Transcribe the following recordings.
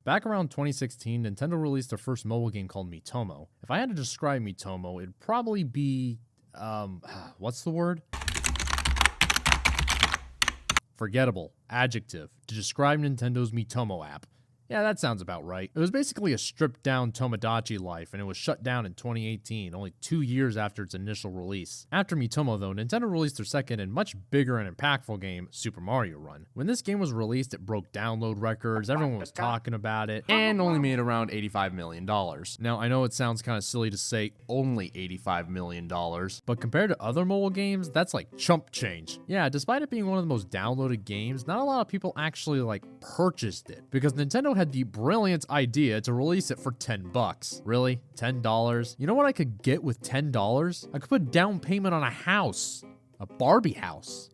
Back around 2016, Nintendo released their first mobile game called Miitomo. If I had to describe Miitomo, it'd probably be, what's the word? Forgettable. Adjective. To describe Nintendo's Miitomo app. Yeah, that sounds about right. It was basically a stripped-down Tomodachi life, and it was shut down in 2018, only 2 years after its initial release. After Miitomo, though, Nintendo released their second and much bigger and impactful game, Super Mario Run. When this game was released, it broke download records, everyone was talking about it, And only made around $85 million. Now, I know it sounds kind of silly to say only $85 million, but compared to other mobile games, that's like chump change. Yeah, despite it being one of the most downloaded games, not a lot of people actually purchased it, because Nintendo had the brilliant idea to release it for $10. Really? $10? You know what I could get with $10? I could put down payment on a house. A Barbie house.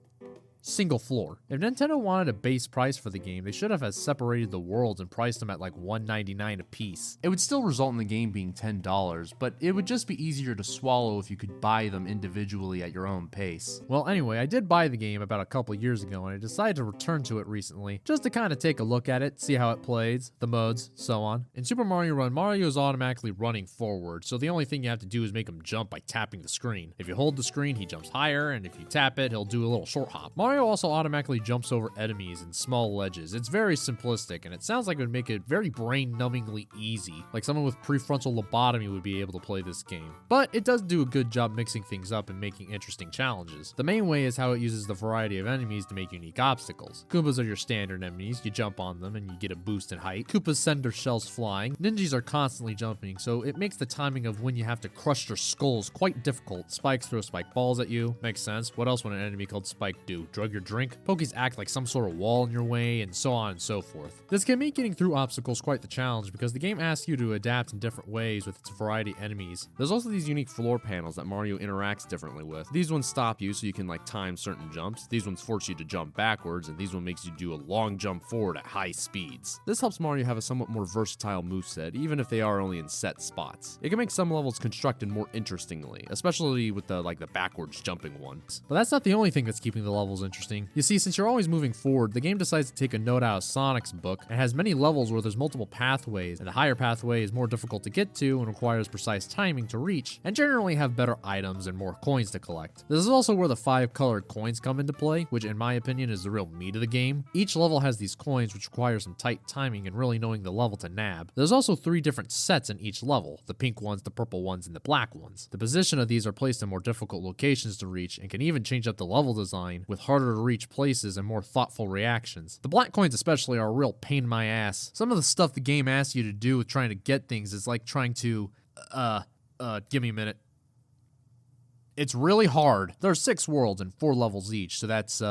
Single floor. If Nintendo wanted a base price for the game, they should have separated the worlds and priced them at like $1.99 a piece. It would still result in the game being $10, but it would just be easier to swallow if you could buy them individually at your own pace. Well, anyway, I did buy the game about a couple years ago, and I decided to return to it recently, just to kind of take a look at it, see how it plays, the modes, so on. In Super Mario Run, Mario is automatically running forward, so the only thing you have to do is make him jump by tapping the screen. If you hold the screen, he jumps higher, and if you tap it, he'll do a little short hop. Mario also automatically jumps over enemies and small ledges. It's very simplistic, and it sounds like it would make it very brain-numbingly easy, like someone with prefrontal lobotomy would be able to play this game. But it does do a good job mixing things up and making interesting challenges. The main way is how it uses the variety of enemies to make unique obstacles. Koopas are your standard enemies, you jump on them and you get a boost in height. Koopas send their shells flying. Ninjas are constantly jumping, so it makes the timing of when you have to crush their skulls quite difficult. Spikes throw spike balls at you. Makes sense. What else would an enemy called Spike do? Drug your drink? Pokies act like some sort of wall in your way, and so on and so forth. This can make getting through obstacles quite the challenge, because the game asks you to adapt in different ways with its variety of enemies. There's also these unique floor panels that Mario interacts differently with. These ones stop you so you can time certain jumps. These ones force you to jump backwards, and these one makes you do a long jump forward at high speeds. This helps Mario have a somewhat more versatile moveset, even if they are only in set spots. It can make some levels constructed more interestingly, especially with the backwards jumping ones. But that's not the only thing that's keeping the levels interesting. You see, since you're always moving forward, the game decides to take a note out of Sonic's book and has many levels where there's multiple pathways, and the higher pathway is more difficult to get to and requires precise timing to reach, and generally have better items and more coins to collect. This is also where the 5 colored coins come into play, which in my opinion is the real meat of the game. Each level has these coins, which require some tight timing and really knowing the level to nab. There's also 3 different sets in each level, the pink ones, the purple ones, and the black ones. The position of these are placed in more difficult locations to reach and can even change up the level design with harder to reach places and more thoughtful reactions. The black coins especially are a real pain in my ass. Some of the stuff the game asks you to do with trying to get things is like trying to, give me a minute. It's really hard. There are 6 worlds and 4 levels each, so that's,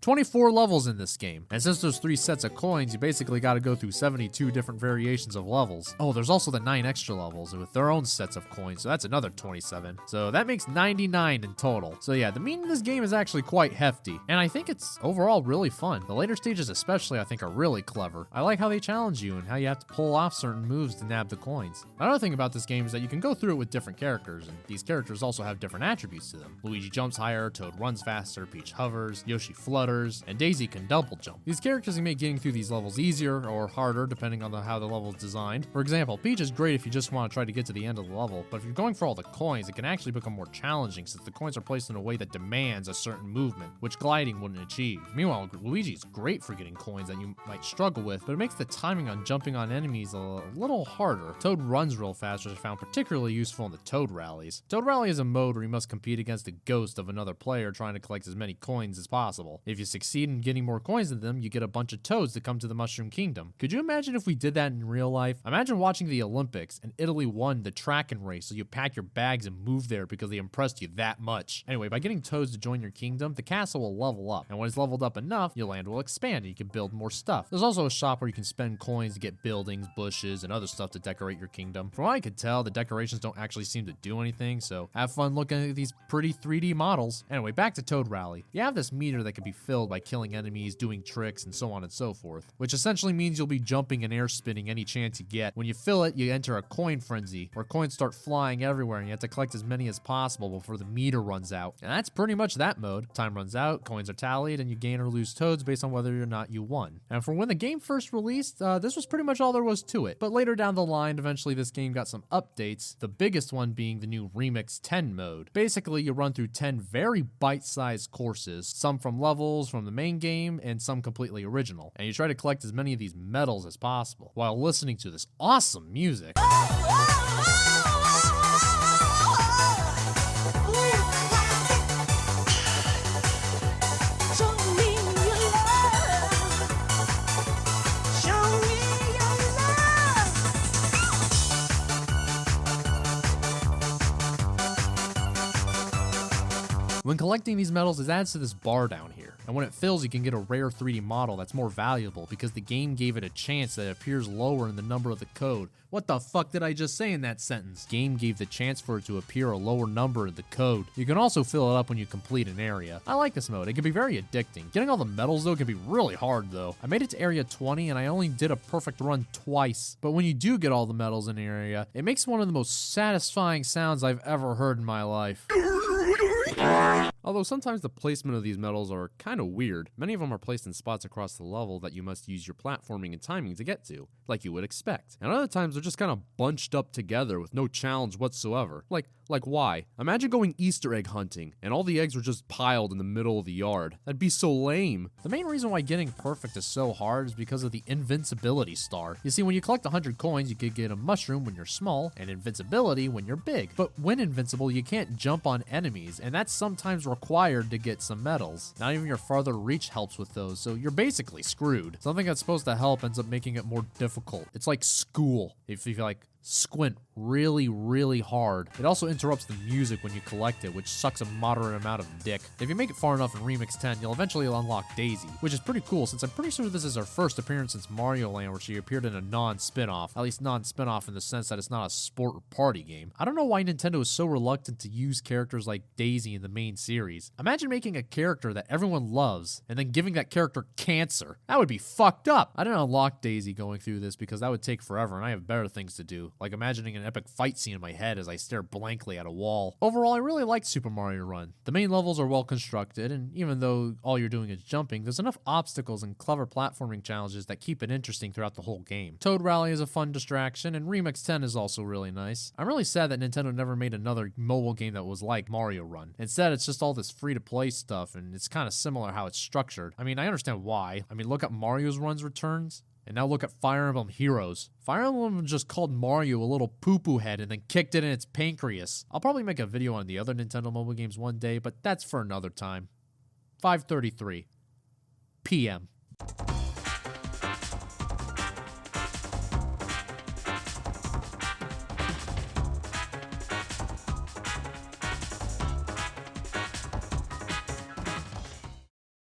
24 levels in this game. And since there's 3 sets of coins, you basically gotta go through 72 different variations of levels. Oh, there's also the 9 extra levels with their own sets of coins, so that's another 27. So that makes 99 in total. So yeah, the meat in this game is actually quite hefty, and I think it's overall really fun. The later stages especially I think are really clever. I like how they challenge you and how you have to pull off certain moves to nab the coins. Another thing about this game is that you can go through it with different characters, and these characters also have different attributes to them. Luigi jumps higher, Toad runs faster, Peach hovers, Yoshi flutters, and Daisy can double jump. These characters can make getting through these levels easier or harder depending on how the level is designed. For example, Peach is great if you just want to try to get to the end of the level, but if you're going for all the coins, it can actually become more challenging since the coins are placed in a way that demands a certain movement, which gliding wouldn't achieve. Meanwhile, Luigi's great for getting coins that you might struggle with, but it makes the timing on jumping on enemies a little harder. Toad runs real fast, which I found particularly useful in the Toad rallies. Toad Rally is a mode where you must compete against the ghost of another player trying to collect as many coins as possible. If you succeed in getting more coins than them, you get a bunch of toads to come to the Mushroom Kingdom. Could you imagine if we did that in real life? Imagine watching the Olympics and Italy won the track and race, so you pack your bags and move there because they impressed you that much. Anyway, by getting toads to join your kingdom, the castle will level up, and when it's leveled up enough, your land will expand and you can build more stuff. There's also a shop where you can spend coins to get buildings, bushes, and other stuff to decorate your kingdom. From what I could tell, the decorations don't actually seem to do anything, so have fun looking at these pretty 3D models. Anyway, back to Toad Rally. You have this meter that can be filled filled by killing enemies, doing tricks, and so on and so forth. Which essentially means you'll be jumping and air spinning any chance you get. When you fill it, you enter a coin frenzy, where coins start flying everywhere and you have to collect as many as possible before the meter runs out. And that's pretty much that mode. Time runs out, coins are tallied, and you gain or lose toads based on whether or not you won. And for when the game first released, this was pretty much all there was to it. But later down the line, eventually this game got some updates, the biggest one being the new Remix 10 mode. Basically, you run through 10 very bite-sized courses, some from levels from the main game and some completely original. And you try to collect as many of these medals as possible while listening to this awesome music. When collecting these medals, it adds to this bar down here, and when it fills, you can get a rare 3D model that's more valuable because the game gave it a chance that it appears lower in the number of the code. What the fuck did I just say in that sentence? Game gave the chance for it to appear a lower number in the code. You can also fill it up when you complete an area. I like this mode. It can be very addicting. Getting all the medals though can be really hard though. I made it to area 20 and I only did a perfect run twice. But when you do get all the medals in an area, it makes one of the most satisfying sounds I've ever heard in my life. Although sometimes the placement of these medals are kind of weird. Many of them are placed in spots across the level that you must use your platforming and timing to get to, like you would expect. And other times they're just kind of bunched up together with no challenge whatsoever. Like why? Imagine going Easter egg hunting and all the eggs were just piled in the middle of the yard. That'd be so lame. The main reason why getting perfect is so hard is because of the invincibility star. You see, when you collect 100 coins, you could get a mushroom when you're small and invincibility when you're big. But when invincible, you can't jump on enemies, and that's sometimes required to get some medals. Not even your farther reach helps with those, so you're basically screwed. Something that's supposed to help ends up making it more difficult. It's like school. If you squint really, really hard. It also interrupts the music when you collect it, which sucks a moderate amount of dick. If you make it far enough in Remix 10, you'll eventually unlock Daisy, which is pretty cool since I'm pretty sure this is her first appearance since Mario Land where she appeared in a non-spin-off. At least non-spin-off in the sense that it's not a sport or party game. I don't know why Nintendo is so reluctant to use characters like Daisy in the main series. Imagine making a character that everyone loves and then giving that character cancer. That would be fucked up. I didn't unlock Daisy going through this because that would take forever and I have better things to do. Like imagining an epic fight scene in my head as I stare blankly at a wall. Overall, I really like Super Mario Run. The main levels are well constructed, and even though all you're doing is jumping, there's enough obstacles and clever platforming challenges that keep it interesting throughout the whole game. Toad Rally is a fun distraction, and Remix 10 is also really nice. I'm really sad that Nintendo never made another mobile game that was like Mario Run. Instead, it's just all this free-to-play stuff, and it's kind of similar how it's structured. I mean, I understand why. I mean, look at Mario's Run's returns. And now look at Fire Emblem Heroes. Fire Emblem just called Mario a little poo-poo head and then kicked it in its pancreas. I'll probably make a video on the other Nintendo mobile games one day, but that's for another time. 5:33 p.m.